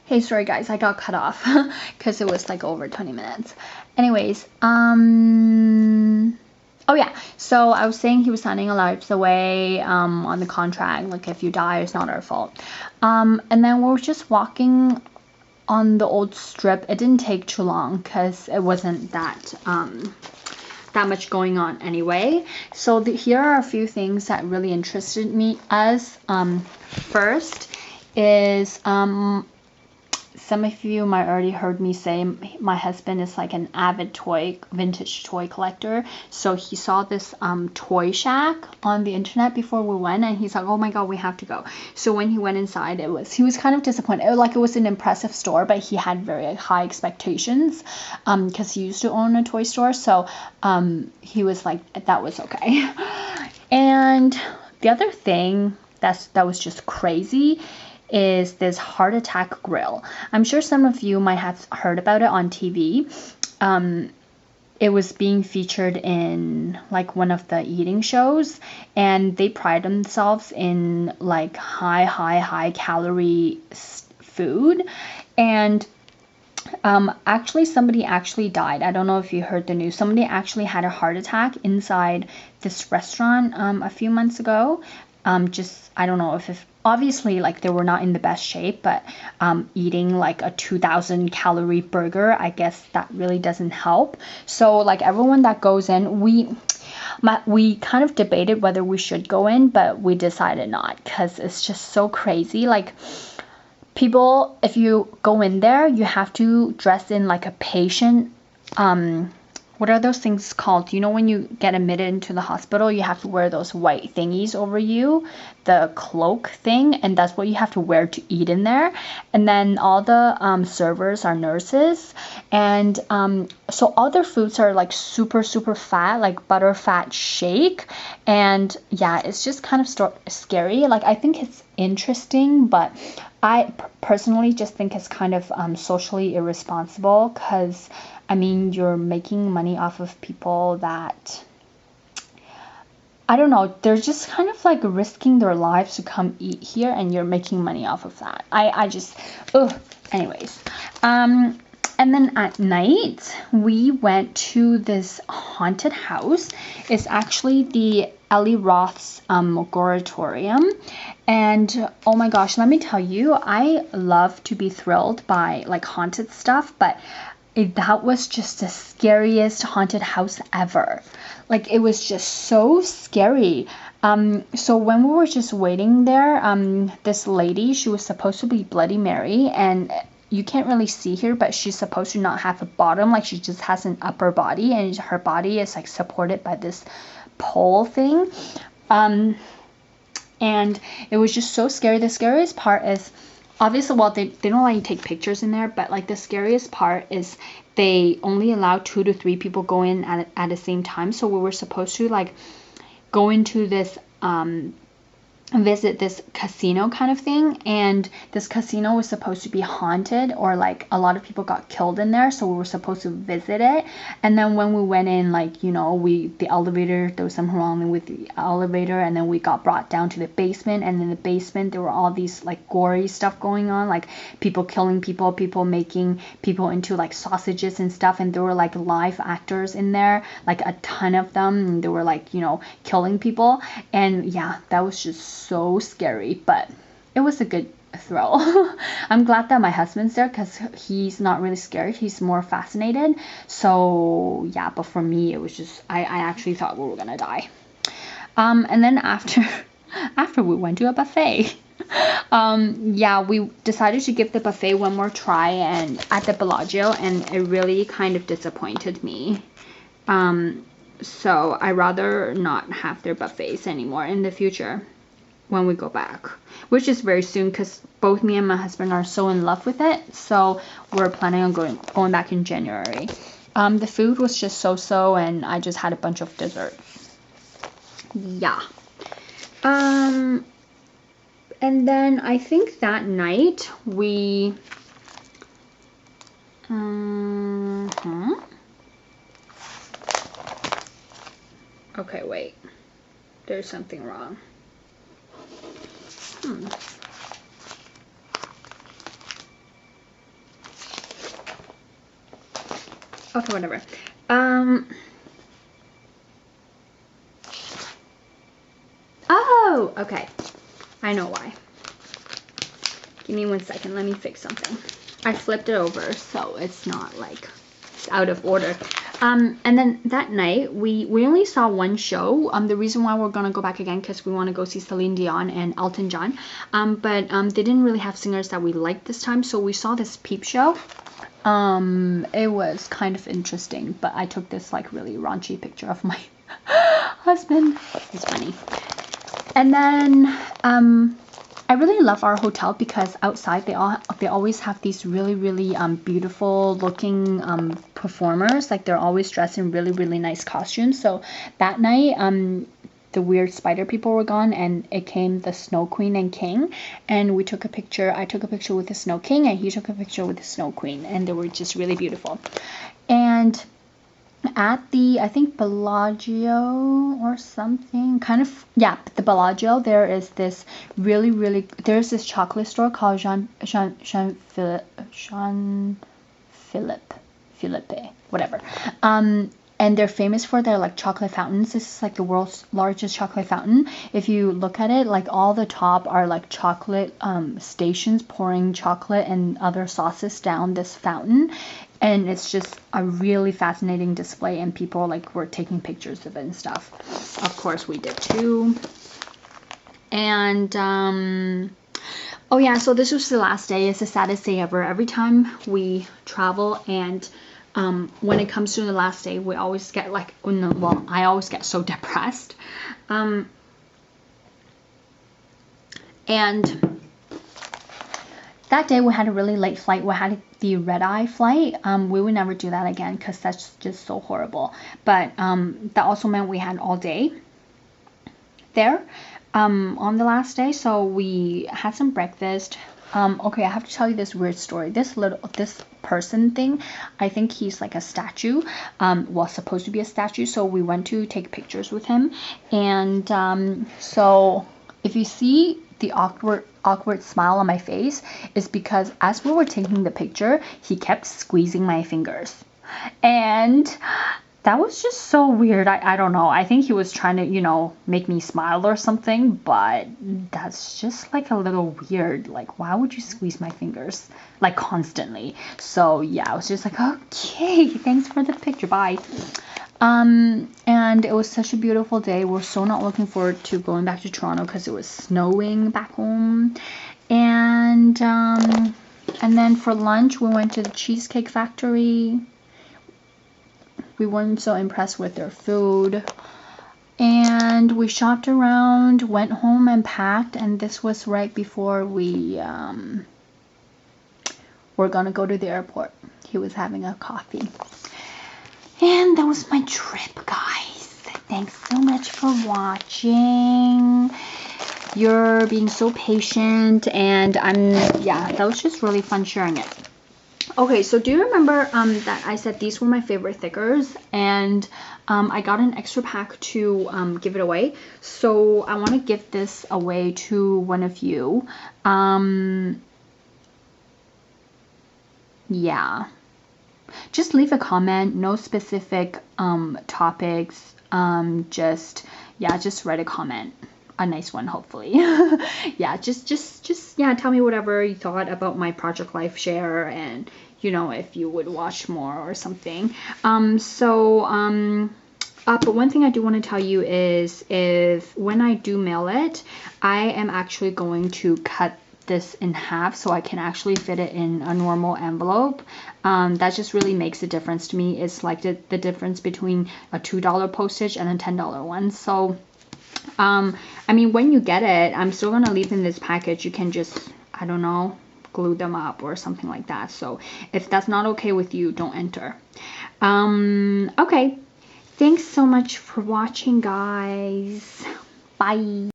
Hey, sorry guys, I got cut off because it was like over 20 minutes. Anyways, oh yeah, so I was saying he was signing our lives away on the contract, like if you die, it's not our fault. And then we were just walking on the old strip. It didn't take too long because it wasn't that much going on anyway. So here are a few things that really interested me. First is some of you might already heard me say my husband is like an avid vintage toy collector. So he saw this toy shack on the internet before we went, and he's like, oh my god, we have to go. So when he went inside, he was kind of disappointed. It was an impressive store, but he had very high expectations because he used to own a toy store. So he was like, that was okay. And the other thing that was just crazy is this heart attack grill. I'm sure some of you might have heard about it on TV. It was being featured in like one of the eating shows, and they pride themselves in like high calorie food. And actually somebody actually died. I don't know if you heard the news. Somebody actually had a heart attack inside this restaurant a few months ago. I don't know if obviously like they were not in the best shape, but eating like a 2,000 calorie burger, I guess that really doesn't help. So like everyone that goes in, we kind of debated whether we should go in, but we decided not because it's just so crazy. Like people, if you go in there, you have to dress in like a patient what are those things called? You know, when you get admitted into the hospital, you have to wear those white thingies over you, the cloak thing, and that's what you have to wear to eat in there. And then all the servers are nurses, and so all their foods are like super fat, like butter fat shake. And yeah, it's just kind of scary. Like I think it's interesting, but I personally just think it's kind of socially irresponsible because I mean, you're making money off of people that, I don't know, they're just kind of like risking their lives to come eat here, and you're making money off of that. I just, ugh. Anyways, and then at night, we went to this haunted house. It's actually the Eli Roth's Moratorium. And oh my gosh, let me tell you, I love to be thrilled by like haunted stuff, but that was just the scariest haunted house ever. Like it was just so scary. So when we were just waiting there, this lady, she was supposed to be Bloody Mary, and you can't really see here, but she's supposed to not have a bottom, like she just has an upper body, and her body is like supported by this pole thing. And it was just so scary. The scariest part is obviously, well, they don't let you take pictures in there, but like the scariest part is they only allow 2 to 3 people go in at the same time. So we were supposed to like go into this visit this casino kind of thing, and this casino was supposed to be haunted, or like a lot of people got killed in there, so we were supposed to visit it. And then when we went in, like, you know, the elevator, there was something wrong with the elevator, and then we got brought down to the basement, and in the basement there were all these like gory stuff going on, like people killing people making people into like sausages and stuff, and there were like live actors in there, like a ton of them, and they were like, you know, killing people. And yeah, that was just so scary, but it was a good thrill. I'm glad that my husband's there because he's not really scared, he's more fascinated. So yeah, but for me it was just, I actually thought we were gonna die. And then after we went to a buffet. Yeah, we decided to give the buffet one more try and at the Bellagio, and it really kind of disappointed me. So I rather not have their buffets anymore in the future when we go back, which is very soon because both me and my husband are so in love with it. So we're planning on going back in January. The food was just so, and I just had a bunch of desserts. Yeah. And then I think that night we okay, wait. There's something wrong. Okay, whatever. Oh, okay. I know why. Give me 1 second. Let me fix something. I flipped it over so it's not like it's out of order. And then that night we only saw one show. The reason why we're gonna go back again because we want to go see Celine Dion and Elton John. But they didn't really have singers that we liked this time, so we saw this Peep Show. It was kind of interesting, but I took this like really raunchy picture of my husband. It's funny. And then I really love our hotel because outside they always have these really beautiful looking performers. Like they're always dressed in really nice costumes. So that night the weird spider people were gone and it came the Snow Queen and King, and we took a picture. I took a picture with the Snow King and he took a picture with the Snow Queen, and they were just really beautiful. And at the, I think Bellagio or something, kind of, yeah, the Bellagio, there is this there's this chocolate store called Jean Philippe, whatever. And they're famous for their like chocolate fountains. This is like the world's largest chocolate fountain. If you look at it, like all the top are like chocolate stations pouring chocolate and other sauces down this fountain. And it's just a really fascinating display, and people like were taking pictures of it and stuff. Of course we did too. And oh yeah, so this was the last day. It's the saddest day ever. Every time we travel and when it comes to the last day, we always get like, well, I always get so depressed. And that day we had a really late flight. We had the red-eye flight. We would never do that again because that's just so horrible. But that also meant we had all day there on the last day. So we had some breakfast. Okay, I have to tell you this weird story. This person thing, I think he's like a statue, well, supposed to be a statue. So we went to take pictures with him, and so if you see the awkward smile on my face, is because as we were taking the picture, he kept squeezing my fingers, and that was just so weird. I don't know. I think he was trying to, you know, make me smile or something, but that's just like a little weird. Like, why would you squeeze my fingers like constantly? So yeah, I was just like, okay, thanks for the picture, bye. And it was such a beautiful day. We're so not looking forward to going back to Toronto because it was snowing back home. And then for lunch we went to the Cheesecake Factory. We weren't so impressed with their food, and we shopped around, went home and packed, and this was right before we were gonna go to the airport. He was having a coffee, and that was my trip, guys. Thanks so much for watching. You're being so patient, and yeah, that was just really fun sharing it. Okay, so do you remember that I said these were my favorite thickers, and I got an extra pack to give it away. So I want to give this away to one of you. Yeah. Just leave a comment, no specific topics. Just write a comment. A nice one, hopefully. Yeah, just yeah, tell me whatever you thought about my Project Life share, and you know, if you would watch more or something. But one thing I do want to tell you is, if when I do mail it, I am actually going to cut this in half so I can actually fit it in a normal envelope. That just really makes a difference to me. It's like the difference between a $2 postage and a $10 one. So I mean, when you get it, I'm still gonna leave in this package. You can just, I don't know, glue them up or something like that. So if that's not okay with you, don't enter. Okay, thanks so much for watching, guys. Bye.